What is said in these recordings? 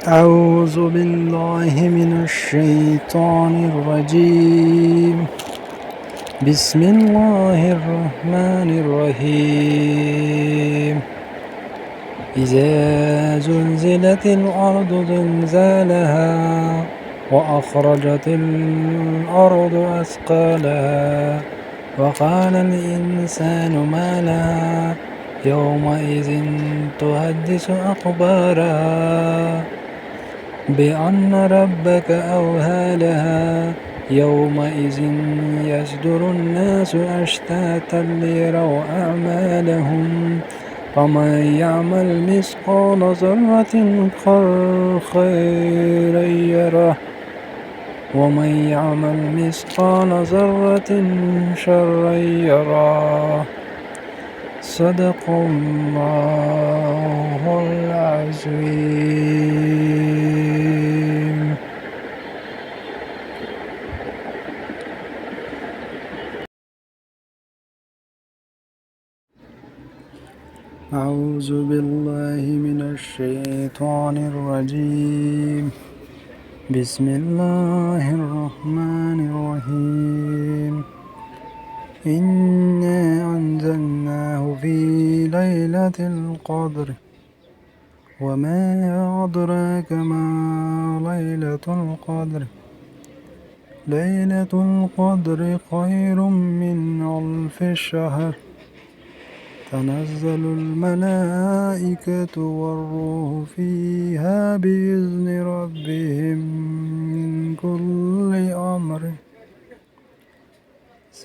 أعوذ بالله من الشيطان الرجيم. بسم الله الرحمن الرحيم. إذا زلزلت الأرض زلزالها وأخرجت الأرض أثقالها وقال الإنسان ما لها يومئذ تحدث أخبارها بأن ربك أوهى لها يومئذ يصدر الناس أشتاتا ليروا أعمالهم فمن يعمل مثقال ذرة خيرا يره ومن يعمل مثقال ذرة شرا يره. صدق الله العظيم. أعوذ بالله من الشيطان الرجيم. بسم الله الرحمن الرحيم. إنا أنزلناه في ليلة القدر وما أدراك ما ليلة القدر. ليلة القدر خير من ألف شهر. تنزل الملائكة والروح فيها بإذن ربهم من كل أمر.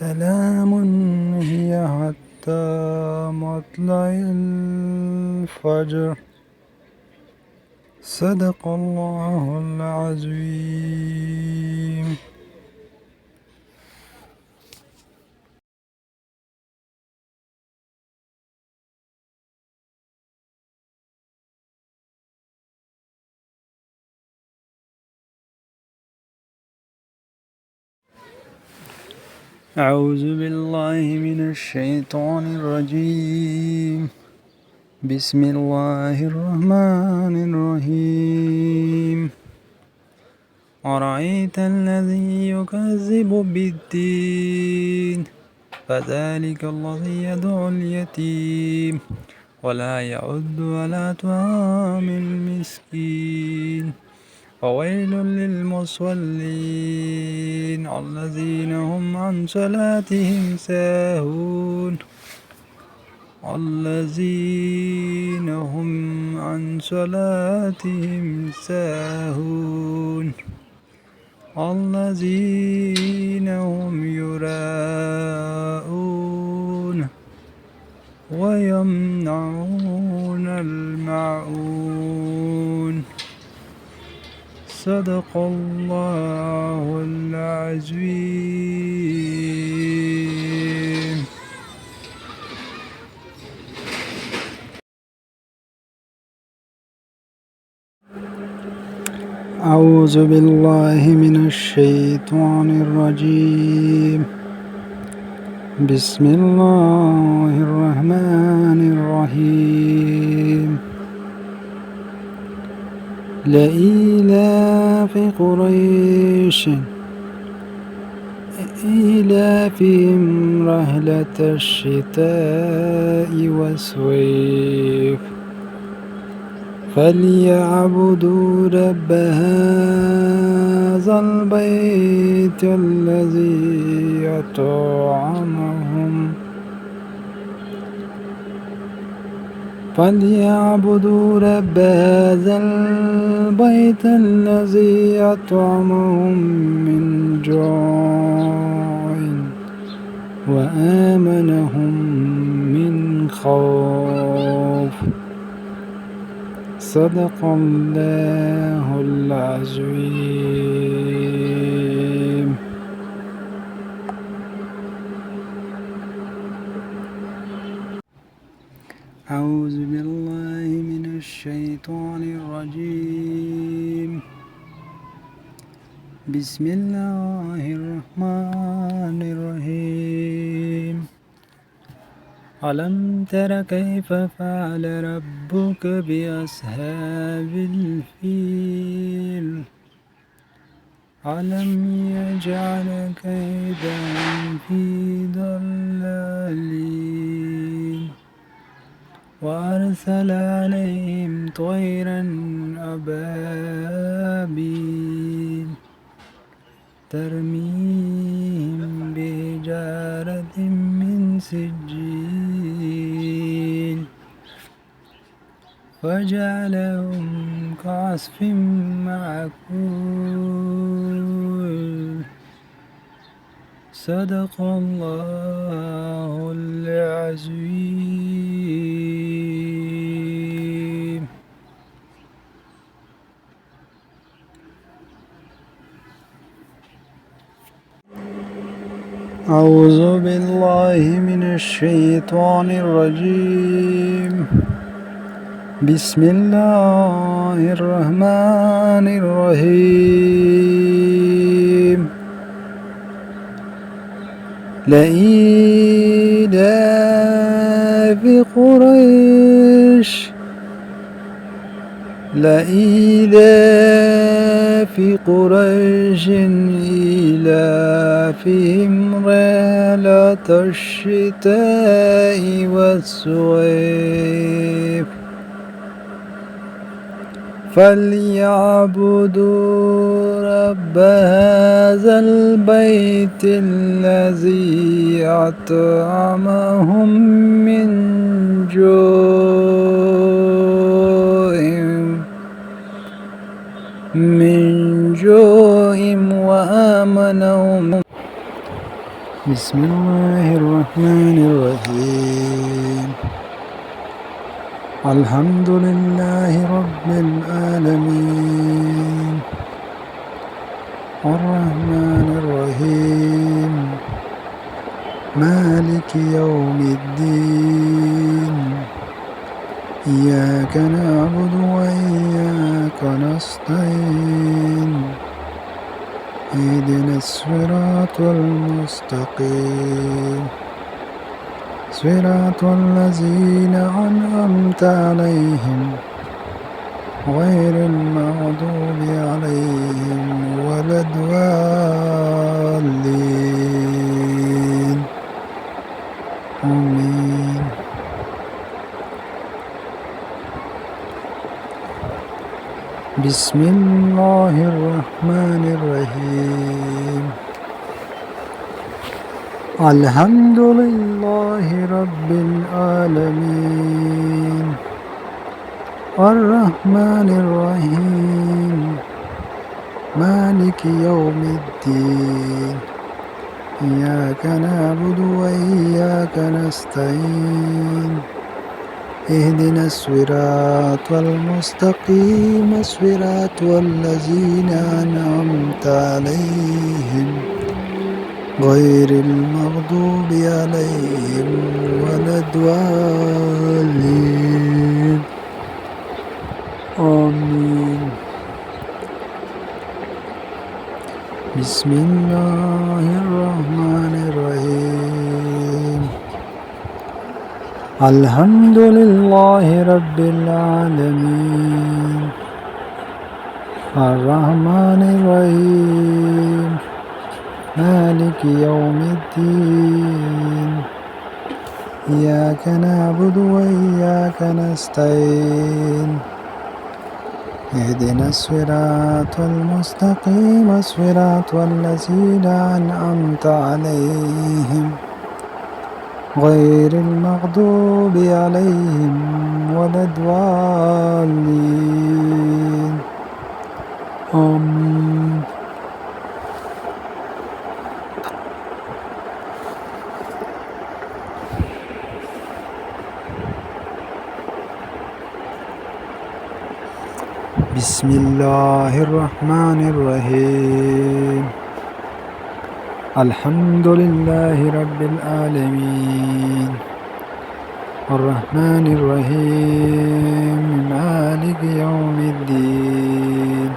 سلام هي حتى مطلع الفجر. صدق الله العظيم. أعوذ بالله من الشيطان الرجيم. بسم الله الرحمن الرحيم. أرأيت الذي يكذب بالدين فذلك الذي يدعو اليتيم ولا يعد على طعام المسكين. فويل للمصلين الذين هم عن صلاتهم ساهون. الذين هم عن صلاتهم ساهون. الذين هم يراءون ويمنعون الماعون. صدق الله العظيم. أعوذ بالله من الشيطان الرجيم. بسم الله الرحمن الرحيم. لإيلاف قريش إيلافهم رحلة الشتاء والصيف فليعبدوا رب هذا البيت الذي أطعمهم فليعبدوا رب هذا البيت الذي أطعمهم من جوع وآمنهم من خوف. صدق الله العظيم. أعوذ بالله من الشيطان الرجيم. بسم الله الرحمن الرحيم. ألم تر كيف فعل ربك بأصحاب الفيل ألم يجعل كيدهم في ضلال وأرسل عليهم طيرا أبابيل ترميهم بحجارة من سجيل فجعلهم كعصف مأكول صدق الله العظيم. أعوذ بالله من الشيطان الرجيم. بسم الله الرحمن الرحيم. لإيلاف قريش إيلافهم رحلة الشتاء والصيف فليعبدوا رب هذا البيت الذي أطعمهم من جوع وآمنهم. بسم الله الرحمن الرحيم. الحمد لله رب العالمين الرحمن الرحيم مالك يوم الدين إياك نعبد وإياك نستعين اهدنا الصراط المستقيم صراط الذين أنعمت عليهم غير المغضوب عليهم ولا الضالين آمين. بسم الله الرحمن الرحيم. الحمد لله رب العالمين الرحمن الرحيم مالك يوم الدين إياك نعبد وإياك نستعين اهدنا الصراط المستقيم صراط الذين أنعمت عليهم غير المغضوب عليهم ولا الضالين آمين. بسم الله الرحمن الرحيم. الحمد لله رب العالمين الرحمن الرحيم مالك يوم الدين إياك نعبد وإياك نستعين اهدنا الصراط المستقيم صراط الذين أنعمت عليهم غير المغضوب عليهم ولا الضالين آمين. بسم الله الرحمن الرحيم. الحمد لله رب العالمين الرحمن الرحيم مالك يوم الدين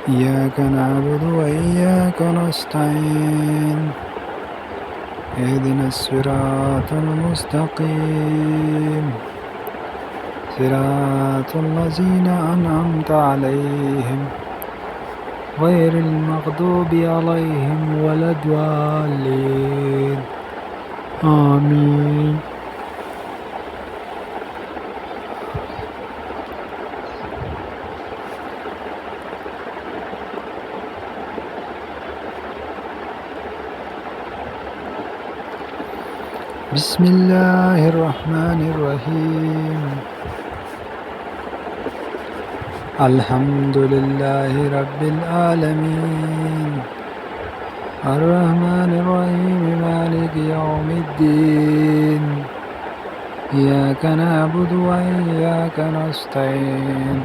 إياك نعبد وإياك نستعين اهدنا الصراط المستقيم صراط الذين أنعمت عليهم غير المغضوب عليهم ولا الضالين آمين. بسم الله الرحمن الرحيم. الحمد لله رب العالمين الرحمن الرحيم مالك يوم الدين إياك نعبد وإياك نستعين